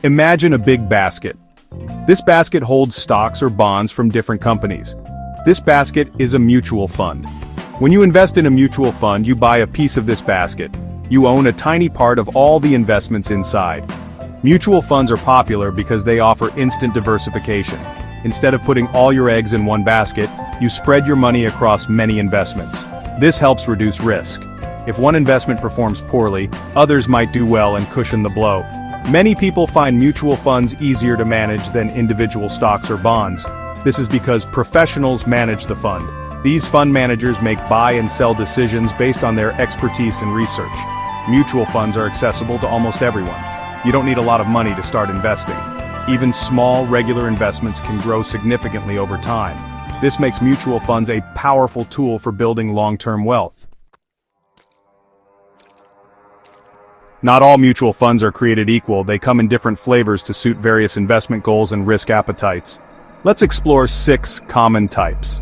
Imagine a big basket. This basket holds stocks or bonds from different companies. This basket is a mutual fund. When you invest in a mutual fund, you buy a piece of this basket. You own a tiny part of all the investments inside. Mutual funds are popular because they offer instant diversification. Instead of putting all your eggs in one basket, you spread your money across many investments. This helps reduce risk. If one investment performs poorly, others might do well and cushion the blow. Many people find mutual funds easier to manage than individual stocks or bonds. This is because professionals manage the fund. These fund managers make buy and sell decisions based on their expertise and research. Mutual funds are accessible to almost everyone. You don't need a lot of money to start investing. Even small, regular investments can grow significantly over time. This makes mutual funds a powerful tool for building long-term wealth. Not all mutual funds are created equal. They come in different flavors to suit various investment goals and risk appetites. Let's explore 6 common types.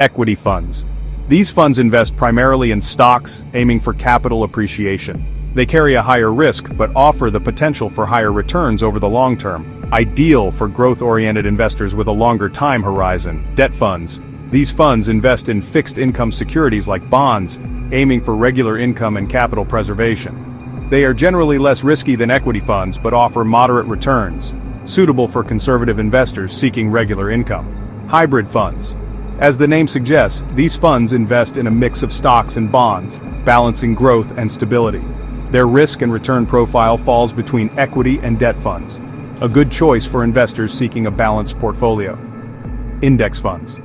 Equity funds. These funds invest primarily in stocks, aiming for capital appreciation. They carry a higher risk but offer the potential for higher returns over the long term. Ideal for growth-oriented investors with a longer time horizon. Debt funds. These funds invest in fixed income securities like bonds, aiming for regular income and capital preservation. They are generally less risky than equity funds but offer moderate returns, suitable for conservative investors seeking regular income. Hybrid funds. As the name suggests, these funds invest in a mix of stocks and bonds, balancing growth and stability. Their risk and return profile falls between equity and debt funds. A good choice for investors seeking a balanced portfolio. Index funds.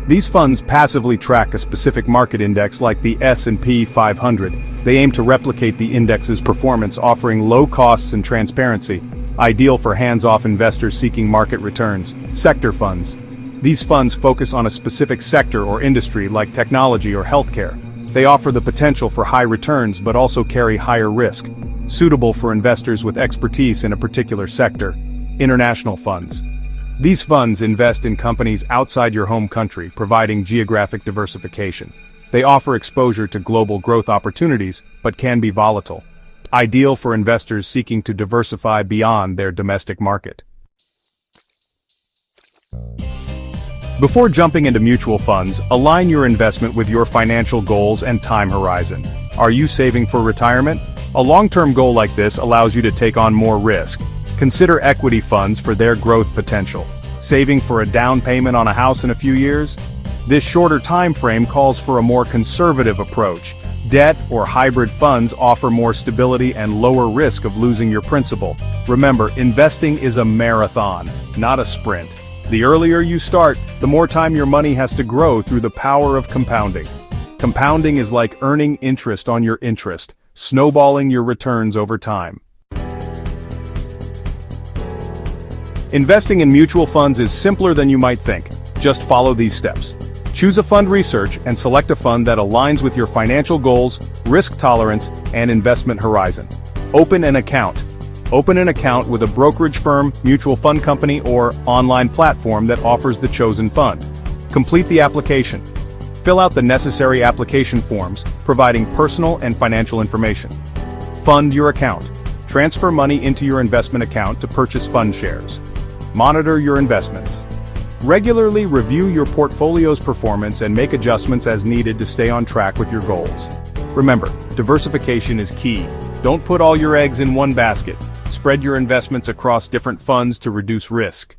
These funds passively track a specific market index like the S&P 500. They aim to replicate the index's performance, offering low costs and transparency, ideal for hands-off investors seeking market returns. Sector funds. These funds focus on a specific sector or industry like technology or healthcare. They offer the potential for high returns but also carry higher risk, suitable for investors with expertise in a particular sector. International funds. These funds invest in companies outside your home country, providing geographic diversification. They offer exposure to global growth opportunities, but can be volatile. Ideal for investors seeking to diversify beyond their domestic market. Before jumping into mutual funds, align your investment with your financial goals and time horizon. Are you saving for retirement? A long-term goal like this allows you to take on more risk. Consider equity funds for their growth potential. Saving for a down payment on a house in a few years? This shorter time frame calls for a more conservative approach. Debt or hybrid funds offer more stability and lower risk of losing your principal. Remember, investing is a marathon, not a sprint. The earlier you start, the more time your money has to grow through the power of compounding. Compounding is like earning interest on your interest, snowballing your returns over time. Investing in mutual funds is simpler than you might think. Just follow these steps. Choose a fund research and select a fund that aligns with your financial goals, risk tolerance, and investment horizon. Open an account. Open an account with a brokerage firm, mutual fund company, or online platform that offers the chosen fund. Complete the application. Fill out the necessary application forms, providing personal and financial information. Fund your account. Transfer money into your investment account to purchase fund shares. Monitor your investments. Regularly review your portfolio's performance and make adjustments as needed to stay on track with your goals. Remember, diversification is key. Don't put all your eggs in one basket. Spread your investments across different funds to reduce risk.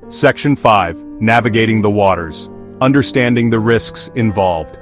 Section 5. Navigating the waters. Understanding the risks involved.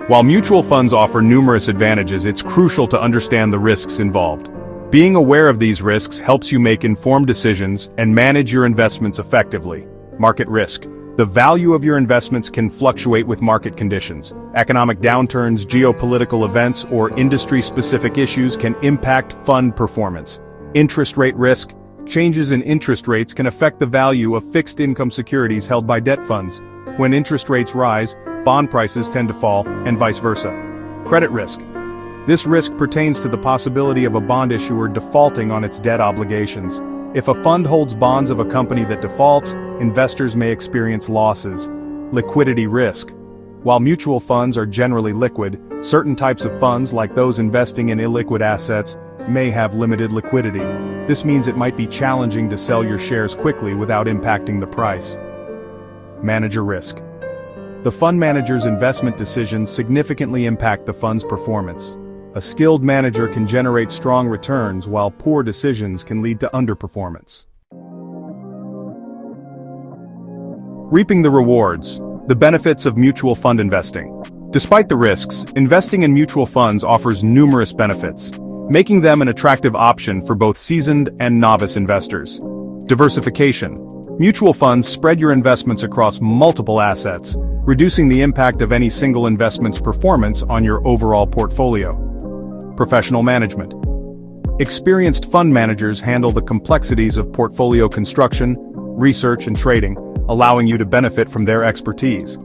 While mutual funds offer numerous advantages, it's crucial to understand the risks involved. Being aware of these risks helps you make informed decisions and manage your investments effectively. Market risk. The value of your investments can fluctuate with market conditions. Economic downturns, geopolitical events, or industry-specific issues can impact fund performance. Interest rate risk. Changes in interest rates can affect the value of fixed income securities held by debt funds. When interest rates rise, bond prices tend to fall, and vice versa. Credit risk. This risk pertains to the possibility of a bond issuer defaulting on its debt obligations. If a fund holds bonds of a company that defaults, investors may experience losses. Liquidity risk. While mutual funds are generally liquid, certain types of funds, like those investing in illiquid assets, may have limited liquidity. This means it might be challenging to sell your shares quickly without impacting the price. Manager risk. The fund manager's investment decisions significantly impact the fund's performance. A skilled manager can generate strong returns while poor decisions can lead to underperformance. Reaping the rewards. The benefits of mutual fund investing. Despite the risks, investing in mutual funds offers numerous benefits, making them an attractive option for both seasoned and novice investors. Diversification. Mutual funds spread your investments across multiple assets, reducing the impact of any single investment's performance on your overall portfolio. Professional management. Experienced fund managers handle the complexities of portfolio construction, research, and trading, allowing you to benefit from their expertise.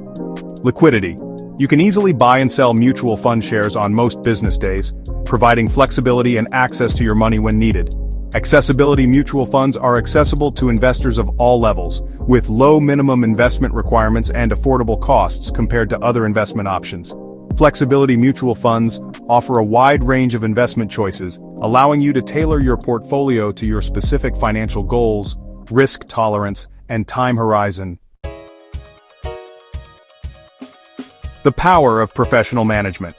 Liquidity. You can easily buy and sell mutual fund shares on most business days, providing flexibility and access to your money when needed. Accessibility. Mutual funds are accessible to investors of all levels, with low minimum investment requirements and affordable costs compared to other investment options. Flexibility. Mutual funds offer a wide range of investment choices, allowing you to tailor your portfolio to your specific financial goals, risk tolerance, and time horizon. The power of professional management.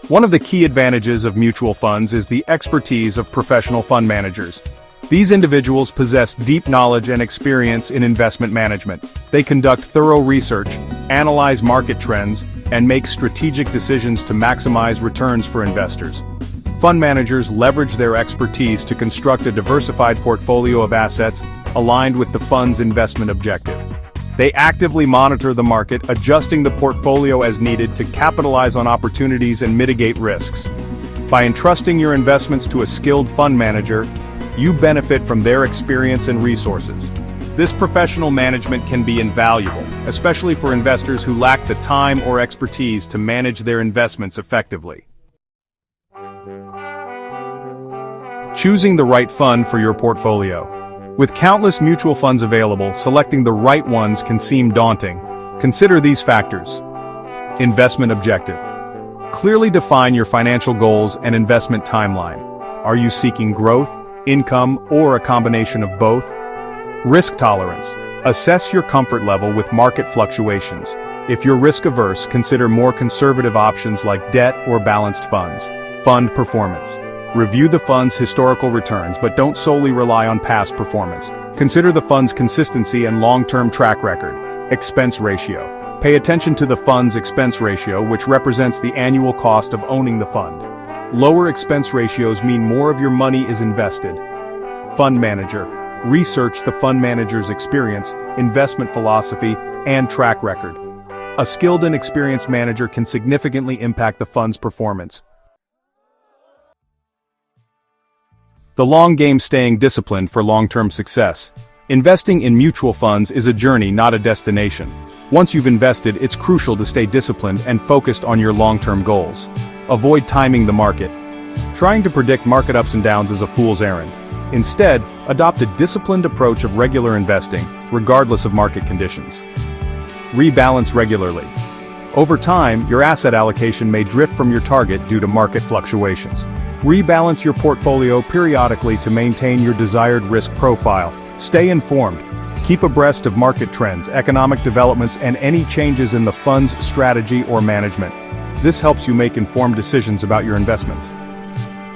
One of the key advantages of mutual funds is the expertise of professional fund managers. These individuals possess deep knowledge and experience in investment management. They conduct thorough research, analyze market trends, and make strategic decisions to maximize returns for investors. Fund managers leverage their expertise to construct a diversified portfolio of assets aligned with the fund's investment objective. They actively monitor the market, adjusting the portfolio as needed to capitalize on opportunities and mitigate risks. By entrusting your investments to a skilled fund manager, you benefit from their experience and resources. This professional management can be invaluable, especially for investors who lack the time or expertise to manage their investments effectively. Choosing the right fund for your portfolio. With countless mutual funds available, selecting the right ones can seem daunting. Consider these factors. Investment objective. Clearly define your financial goals and investment timeline. Are you seeking growth, income, or a combination of both? Risk tolerance. Assess your comfort level with market fluctuations. If you're risk-averse, consider more conservative options like debt or balanced funds. Fund performance. Review the fund's historical returns, but don't solely rely on past performance. Consider the fund's consistency and long-term track record. Expense ratio. Pay attention to the fund's expense ratio, which represents the annual cost of owning the fund. Lower expense ratios mean more of your money is invested. Fund manager. Research the fund manager's experience, investment philosophy, and track record. A skilled and experienced manager can significantly impact the fund's performance. The long game. Staying disciplined for long-term success. Investing in mutual funds is a journey, not a destination. Once you've invested, it's crucial to stay disciplined and focused on your long-term goals. Avoid timing the market. Trying to predict market ups and downs is a fool's errand. Instead, adopt a disciplined approach of regular investing, regardless of market conditions. Rebalance regularly. Over time, your asset allocation may drift from your target due to market fluctuations. Rebalance your portfolio periodically to maintain your desired risk profile. Stay informed. Keep abreast of market trends, economic developments, and any changes in the fund's strategy or management. This helps you make informed decisions about your investments.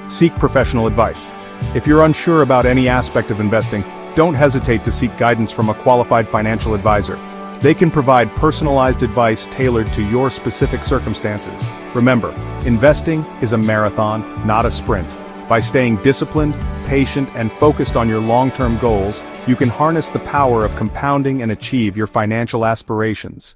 Seek professional advice. If you're unsure about any aspect of investing, don't hesitate to seek guidance from a qualified financial advisor. They can provide personalized advice tailored to your specific circumstances. Remember, investing is a marathon, not a sprint. By staying disciplined, patient, and focused on your long-term goals, you can harness the power of compounding and achieve your financial aspirations.